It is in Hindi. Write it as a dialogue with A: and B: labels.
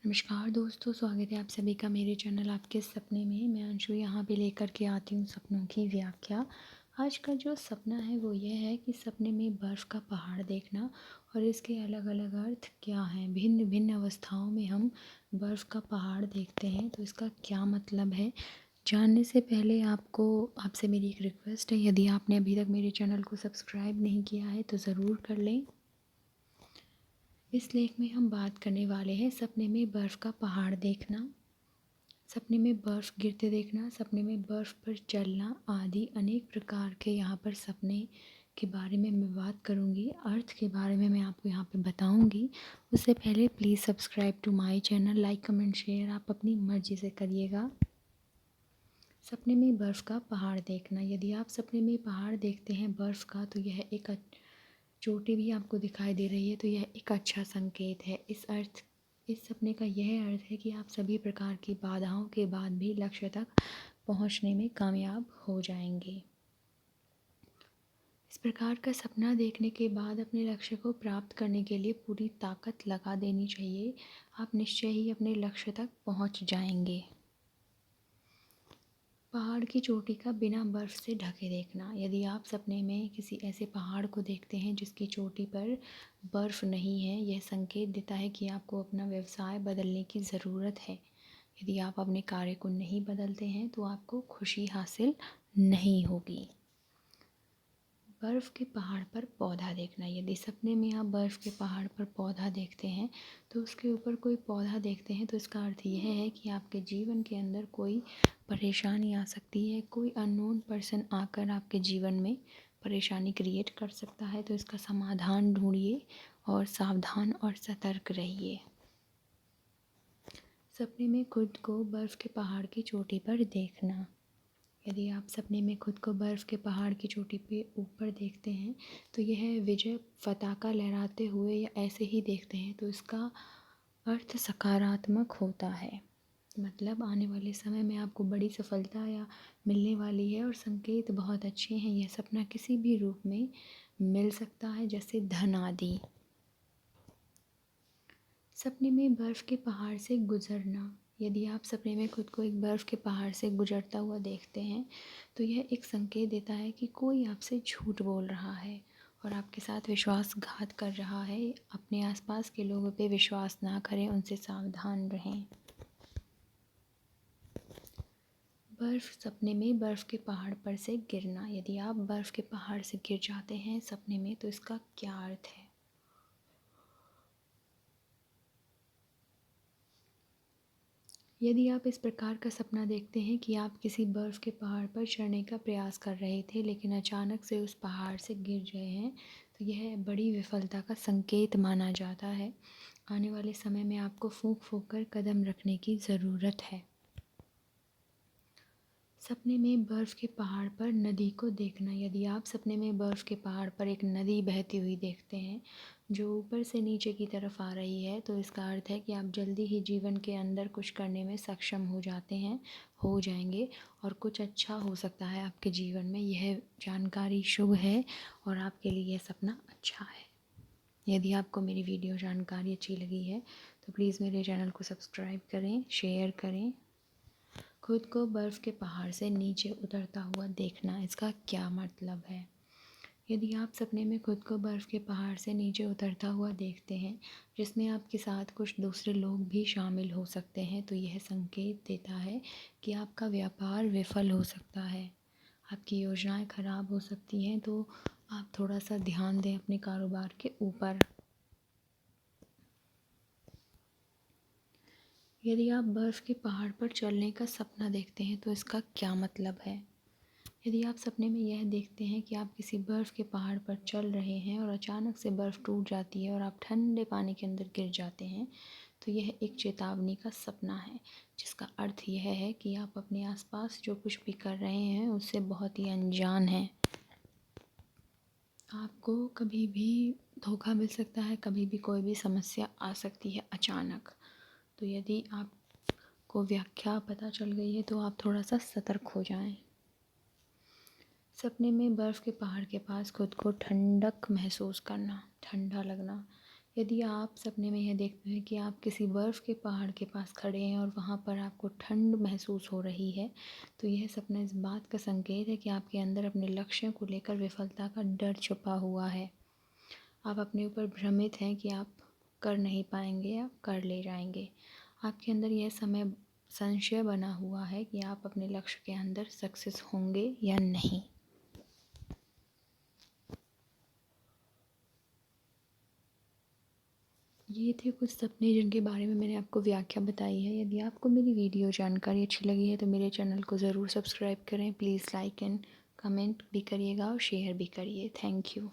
A: नमस्कार दोस्तों, स्वागत है आप सभी का मेरे चैनल आपके सपने में। मैं अंशु यहाँ पे लेकर के आती हूँ सपनों की व्याख्या। आज का जो सपना है वो ये है कि सपने में बर्फ़ का पहाड़ देखना और इसके अलग अलग अर्थ क्या हैं। भिन्न भिन्न अवस्थाओं में हम बर्फ़ का पहाड़ देखते हैं, तो इसका क्या मतलब है जानने से पहले आपसे मेरी एक रिक्वेस्ट है। यदि आपने अभी तक मेरे चैनल को सब्सक्राइब नहीं किया है तो ज़रूर कर लें। इस लेख में हम बात करने वाले हैं सपने में बर्फ़ का पहाड़ देखना, सपने में बर्फ़ गिरते देखना, सपने में बर्फ़ पर चलना आदि अनेक प्रकार के यहाँ पर सपने के बारे में मैं बात करूँगी। अर्थ के बारे में मैं आपको यहाँ पे बताऊँगी। उससे पहले please subscribe to my channel, like comment share आप अपनी मर्ज़ी से करिएगा। सपने में बर्फ़ का पहाड़ देखना। यदि आप सपने में पहाड़ देखते हैं बर्फ़ का, तो यह एक चोटी भी आपको दिखाई दे रही है, तो यह एक अच्छा संकेत है। इस सपने का यह अर्थ है कि आप सभी प्रकार की बाधाओं के बाद भी लक्ष्य तक पहुंचने में कामयाब हो जाएंगे। इस प्रकार का सपना देखने के बाद अपने लक्ष्य को प्राप्त करने के लिए पूरी ताकत लगा देनी चाहिए। आप निश्चय ही अपने लक्ष्य तक पहुंच जाएंगे। पहाड़ की चोटी का बिना बर्फ़ से ढके देखना। यदि आप सपने में किसी ऐसे पहाड़ को देखते हैं जिसकी चोटी पर बर्फ़ नहीं है, यह संकेत देता है कि आपको अपना व्यवसाय बदलने की ज़रूरत है। यदि आप अपने कार्य को नहीं बदलते हैं तो आपको खुशी हासिल नहीं होगी। बर्फ़ के पहाड़ पर पौधा देखना। यदि सपने में आप बर्फ़ के पहाड़ पर पौधा देखते हैं तो उसके ऊपर कोई पौधा देखते हैं, तो इसका अर्थ यह है कि आपके जीवन के अंदर कोई परेशानी आ सकती है। कोई अननोन पर्सन आकर आपके जीवन में परेशानी क्रिएट कर सकता है, तो इसका समाधान ढूंढिए और सावधान और सतर्क रहिए। सपने में खुद को बर्फ़ के पहाड़ की चोटी पर देखना। यदि आप सपने में खुद को बर्फ़ के पहाड़ की चोटी पे ऊपर देखते हैं तो यह विजय पताका लहराते हुए या ऐसे ही देखते हैं, तो इसका अर्थ सकारात्मक होता है। मतलब आने वाले समय में आपको बड़ी सफलता या मिलने वाली है और संकेत बहुत अच्छे हैं। यह सपना किसी भी रूप में मिल सकता है, जैसे धन आदि। सपने में बर्फ़ के पहाड़ से गुज़रना। यदि आप सपने में खुद को एक बर्फ़ के पहाड़ से गुज़रता हुआ देखते हैं तो यह एक संकेत देता है कि कोई आपसे झूठ बोल रहा है और आपके साथ विश्वासघात कर रहा है। अपने आसपास के लोगों पे विश्वास ना करें, उनसे सावधान रहें। सपने में बर्फ़ के पहाड़ पर से गिरना। यदि आप बर्फ़ के पहाड़ से गिर जाते हैं सपने में, तो इसका क्या अर्थ है? यदि आप इस प्रकार का सपना देखते हैं कि आप किसी बर्फ़ के पहाड़ पर चढ़ने का प्रयास कर रहे थे लेकिन अचानक से उस पहाड़ से गिर गए हैं, तो यह बड़ी विफलता का संकेत माना जाता है। आने वाले समय में आपको फूंक फूंक कर कदम रखने की ज़रूरत है। सपने में बर्फ़ के पहाड़ पर नदी को देखना। यदि आप सपने में बर्फ़ के पहाड़ पर एक नदी बहती हुई देखते हैं जो ऊपर से नीचे की तरफ आ रही है, तो इसका अर्थ है कि आप जल्दी ही जीवन के अंदर कुछ करने में सक्षम हो जाएंगे और कुछ अच्छा हो सकता है आपके जीवन में। यह जानकारी शुभ है और आपके लिए यह सपना अच्छा है। यदि आपको मेरी वीडियो जानकारी अच्छी लगी है तो प्लीज़ मेरे चैनल को सब्सक्राइब करें, शेयर करें। खुद को बर्फ़ के पहाड़ से नीचे उतरता हुआ देखना, इसका क्या मतलब है? यदि आप सपने में खुद को बर्फ़ के पहाड़ से नीचे उतरता हुआ देखते हैं जिसमें आपके साथ कुछ दूसरे लोग भी शामिल हो सकते हैं, तो यह संकेत देता है कि आपका व्यापार विफल हो सकता है, आपकी योजनाएं खराब हो सकती हैं। तो आप थोड़ा सा ध्यान दें अपने कारोबार के ऊपर। यदि आप बर्फ़ के पहाड़ पर चलने का सपना देखते हैं तो इसका क्या मतलब है? यदि आप सपने में यह देखते हैं कि आप किसी बर्फ़ के पहाड़ पर चल रहे हैं और अचानक से बर्फ़ टूट जाती है और आप ठंडे पानी के अंदर गिर जाते हैं, तो यह एक चेतावनी का सपना है, जिसका अर्थ यह है कि आप अपने आसपास जो कुछ भी कर रहे हैं उससे बहुत ही अनजान हैं। आपको कभी भी धोखा मिल सकता है, कभी भी कोई भी समस्या आ सकती है अचानक। तो यदि आपको व्याख्या पता चल गई है तो आप थोड़ा सा सतर्क हो जाएं। सपने में बर्फ़ के पहाड़ के पास खुद को ठंडक महसूस करना, ठंडा लगना। यदि आप सपने में यह देखते हैं कि आप किसी बर्फ़ के पहाड़ के पास खड़े हैं और वहाँ पर आपको ठंड महसूस हो रही है, तो यह सपना इस बात का संकेत है कि आपके अंदर अपने लक्ष्यों को लेकर विफलता का डर छुपा हुआ है। आप अपने ऊपर भ्रमित हैं कि आप कर नहीं पाएंगे या कर ले जाएंगे। आपके अंदर यह संशय बना हुआ है कि आप अपने लक्ष्य के अंदर सक्सेस होंगे या नहीं। ये थे कुछ सपने जिनके बारे में मैंने आपको व्याख्या बताई है। यदि आपको मेरी वीडियो जानकारी अच्छी लगी है तो मेरे चैनल को ज़रूर सब्सक्राइब करें। प्लीज़ लाइक एंड कमेंट भी करिएगा और शेयर भी करिए। Thank you.